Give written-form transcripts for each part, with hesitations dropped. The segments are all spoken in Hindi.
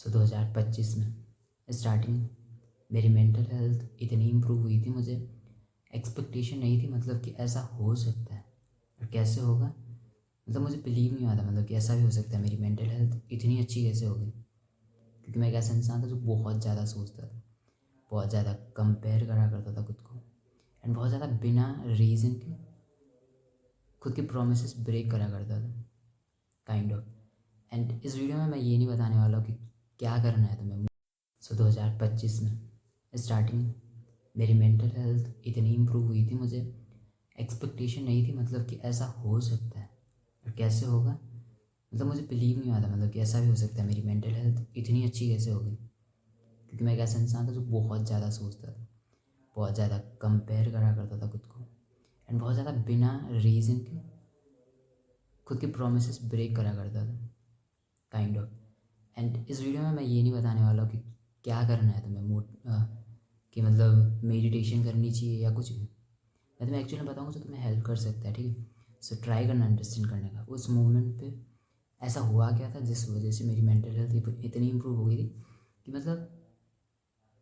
2025 में स्टार्टिंग मेरी मेंटल हेल्थ इतनी इम्प्रूव हुई थी, मुझे एक्सपेक्टेशन नहीं थी मतलब कि ऐसा हो सकता है और कैसे होगा। मतलब मुझे बिलीव नहीं आता मतलब कि ऐसा भी हो सकता है, मेरी मेंटल हेल्थ इतनी अच्छी कैसे होगी। क्योंकि मैं एक ऐसा इंसान था जो बहुत ज़्यादा सोचता था, बहुत ज़्यादा कंपेयर करा करता था खुद को, एंड बहुत ज़्यादा बिना रीज़न के खुद के प्रोमिसेस ब्रेक करा करता था काइंड ऑफ। एंड इस वीडियो में मैं ये नहीं बताने वाला हूँ कि क्या करना है तुम्हें। 2025 में स्टार्टिंग मेरी मेंटल हेल्थ इतनी इम्प्रूव हुई थी, मुझे एक्सपेक्टेशन नहीं थी मतलब कि ऐसा हो सकता है और कैसे होगा। मतलब मुझे बिलीव नहीं आता मतलब कि ऐसा भी हो सकता है, मेरी मेंटल हेल्थ इतनी अच्छी कैसे होगी। क्योंकि मैं एक ऐसा इंसान था जो बहुत ज़्यादा सोचता था, बहुत ज़्यादा कंपेयर करा करता था खुद को, एंड बहुत ज़्यादा बिना रीज़न के खुद के प्रोमिसेस ब्रेक करा करता था काइंड ऑफ। एंड इस वीडियो में मैं ये नहीं बताने वाला हूँ कि क्या करना है तुम्हें, कि मतलब मेडिटेशन करनी चाहिए या कुछ भी। मैं तुम्हें एक्चुअली बताऊँगा जो तुम्हें हेल्प कर सकता है, ठीक है। सो ट्राई करना अंडरस्टैंड करने का उस मोमेंट पे ऐसा हुआ क्या था जिस वजह से मेरी मेंटल हेल्थ इतनी इम्प्रूव हो गई थी कि मतलब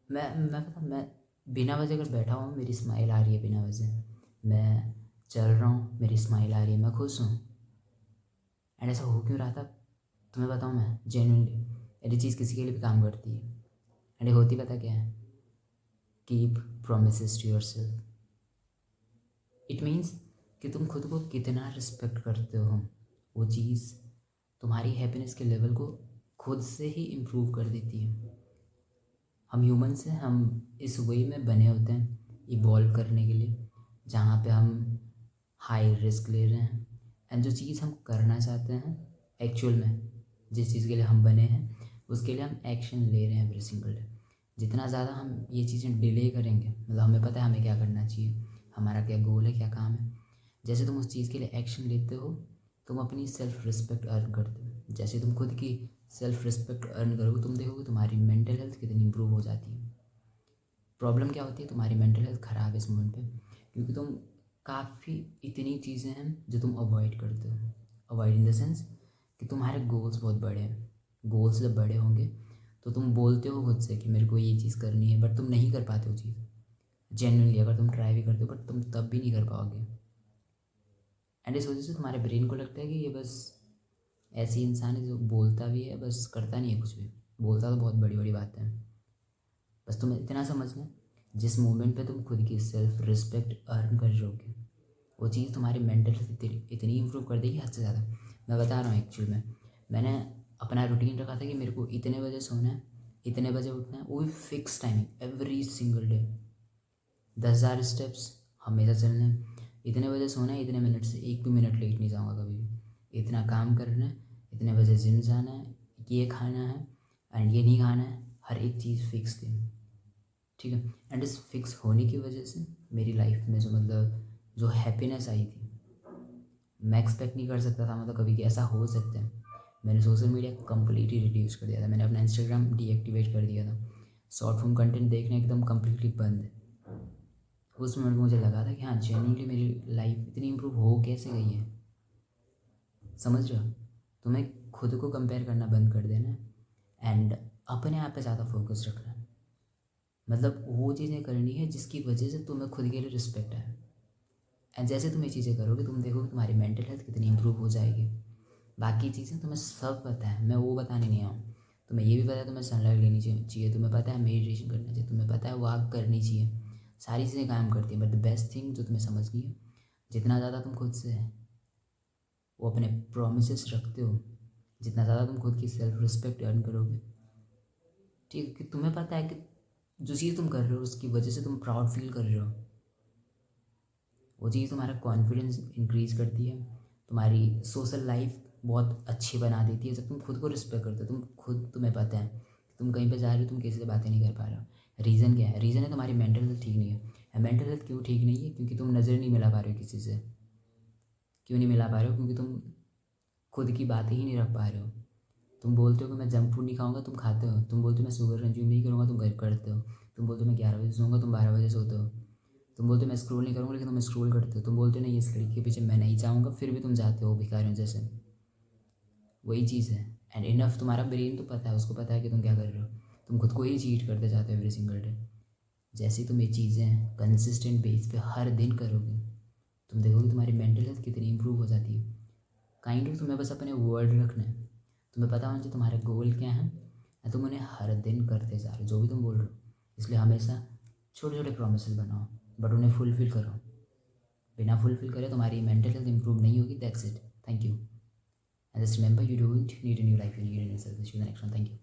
मैं बिना वजह अगर बैठा हूँ मेरी स्माइल आ रही है, बिना वजह मैं चल रहा हूँ मेरी स्माइल आ रही है, मैं खुश हूँ। एंड ऐसा हो क्यों रहा था तुम्हें बताऊँ मैं जेन्युइनली, ये चीज़ किसी के लिए भी काम करती है। एंड ये होती पता क्या है, keep promises to yourself. It means कि तुम खुद को कितना रिस्पेक्ट करते हो, वो चीज़ तुम्हारी हैप्पीनेस के लेवल को खुद से ही इम्प्रूव कर देती है। हम ह्यूमन्स हैं, हम इस वे में बने होते हैं इवॉल्व करने के लिए, जहाँ पे हम हाई रिस्क ले रहे हैं एंड जो चीज़ हम करना चाहते हैं एक्चुअल में, जिस चीज़ के लिए हम बने हैं उसके लिए हम एक्शन ले रहे हैं एवरी सिंगल डे। जितना ज़्यादा हम ये चीज़ें डिले करेंगे, मतलब हमें पता है हमें क्या करना चाहिए, हमारा क्या गोल है, क्या काम है, जैसे तुम उस चीज़ के लिए एक्शन लेते हो तुम अपनी सेल्फ रिस्पेक्ट अर्न करते हो। जैसे तुम खुद की सेल्फ रिस्पेक्ट अर्न करोगे तुम देखोगे तुम्हारी मेंटल हेल्थ कितनी इंप्रूव हो जाती है। प्रॉब्लम क्या होती है, तुम्हारी मेंटल हेल्थ ख़राब है इस मोमेंट पे क्योंकि तुम काफ़ी इतनी चीज़ें हैं जो तुम अवॉइड करते हो। अवॉइड इन द सेंस कि तुम्हारे गोल्स बहुत बड़े हैं। गोल्स जब बड़े होंगे तो तुम बोलते हो खुद से कि मेरे को ये चीज़ करनी है, बट तुम नहीं कर पाते हो चीज़ जेन्युइनली। अगर तुम ट्राई भी करते हो बट तुम तब भी नहीं कर पाओगे। एंड इस वजह से तुम्हारे ब्रेन को लगता है कि ये बस ऐसी इंसान है जो बोलता भी है बस करता नहीं है कुछ भी। बोलता तो बहुत बड़ी बड़ी बातें हैं, बस तुम्हें इतना समझना जिस मोमेंट पे तुम खुद की सेल्फ रिस्पेक्ट अर्न कर रहोगे वो चीज़ तुम्हारी मेंटल हेल्थ इतनी इम्प्रूव कर देगी हद से ज़्यादा। मैं बता रहा हूँ एक्चुअल में मैंने अपना रूटीन रखा था कि मेरे को इतने बजे सोना है, इतने बजे उठना है, वो भी fix timing every single day. 10,000 steps हमेशा चलने हैं, इतने बजे सोना है, इतने मिनट से एक भी मिनट लेट नहीं जाऊँगा कभी भी, इतना काम करना है, इतने बजे जिम जाना है, ये खाना है एंड ये नहीं खाना है, हर एक चीज़ फिक्स थी, ठीक है। एंड इस फिक्स होने की वजह से मेरी लाइफ में जो मतलब जो हैप्पीनेस आई थी मैं एक्सपेक्ट नहीं कर सकता था मतलब कभी कि ऐसा हो सकता है। मैंने सोशल मीडिया कम्प्लीटली रिड्यूस कर दिया था, मैंने अपना इंस्टाग्राम डीएक्टिवेट कर दिया था, शॉर्ट फॉर्म कंटेंट देखना एकदम कम्प्लीटली बंद है। उस मोमेंट मुझे लगा था कि हाँ जेन्युइनली मेरी लाइफ इतनी इम्प्रूव हो कैसे गई है। समझ रहे हो, तुम्हें खुद को कंपेयर करना बंद कर देना है एंड अपने आप पे ज़्यादा फोकस रखना है। मतलब वो चीज़ें करनी है जिसकी वजह से तुम्हें खुद के लिए रिस्पेक्ट है। एंड जैसे तुम ये चीज़ें करोगे तुम देखोगे तुम्हारी मेंटल हेल्थ कितनी इंप्रूव हो जाएगी। बाकी चीज़ें तुम्हें सब पता है, मैं वो बताने नहीं आऊँ। तुम्हें ये भी पता है तुम्हें सनलाइट लेनी चाहिए, तुम्हें पता है मेडिटेशन करना चाहिए, तुम्हें पता है वॉक करनी चाहिए, सारी चीज़ें काम करती हैं। बट द बेस्ट थिंग जो तुम्हें समझनी है, जितना ज़्यादा तुम खुद से वो अपने प्रोमिस रखते हो, जितना ज़्यादा तुम खुद की सेल्फ रिस्पेक्ट अर्न करोगे, ठीक है, कि तुम्हें पता है कि जो चीज़ तुम कर रहे हो उसकी वजह से तुम प्राउड फील कर रहे हो, वो चीज़ तुम्हारा कॉन्फिडेंस इंक्रीज़ करती है, तुम्हारी सोशल लाइफ बहुत अच्छी बना देती है। जब तुम खुद को रिस्पेक्ट करते हो, तुम खुद तुम्हें पता है कि तुम कहीं पे जा रहे हो तुम किसी से बातें नहीं कर पा रहे हो, रीज़न क्या है, रीज़न है तुम्हारी मेंटल हेल्थ ठीक नहीं है। मेंटल हेल्थ क्यों ठीक नहीं है, क्योंकि तुम नज़र नहीं मिला पा रहे हो किसी से। क्यों नहीं मिला पा रहे हो, क्योंकि तुम खुद की बातें ही नहीं रख पा रहे हो। तुम बोलते हो कि मैं जंक फूड नहीं खाऊंगा, तुम खाते हो। तुम बोलते हो मैं शुगर कंज्यूम नहीं करूँगा, तुम घर करते हो। तुम बोलते हो मैं 11 बजे सोऊंगा, तुम 12 बजे सोते हो। तुम बोलते हो मैं स्क्रॉल नहीं करूँगा, लेकिन तुम स्क्रॉल करते हो। तुम बोलते हो नहीं इस लड़की के पीछे मैं नहीं जाऊँगा, फिर भी तुम जाते हो भिखारियों जैसे। वही चीज़ है। एंड इनफ तुम्हारा ब्रेन तो पता है, उसको पता है कि तुम क्या कर रहे हो। तुम खुद को ही चीट करते जाते हो एवरी सिंगल डे। जैसे ही तुम ये चीज़ें कंसिस्टेंट बेस पे हर दिन करोगे, तुम देखोगे तुम्हारी मेंटल हेल्थ कितनी इंप्रूव हो जाती है। काइंड ऑफ तुम्हें बस अपने वर्ड रखना है, तुम्हें पता होना चाहिए तुम्हारे गोल क्या हैं, और तुम उन्हें हर दिन करते जा रहे हो जो भी तुम बोल रहे हो। इसलिए हमेशा छोटे छोटे प्रोमिस बनाओ, बट उन्हें फुलफिल करो। बिना फुलफिल करे तुम्हारी मेंटल हेल्थ इंप्रूव नहीं होगी। That's it. Thank you. And just remember, you don't need a new life, you need a new self. See you in the next one. Thank you.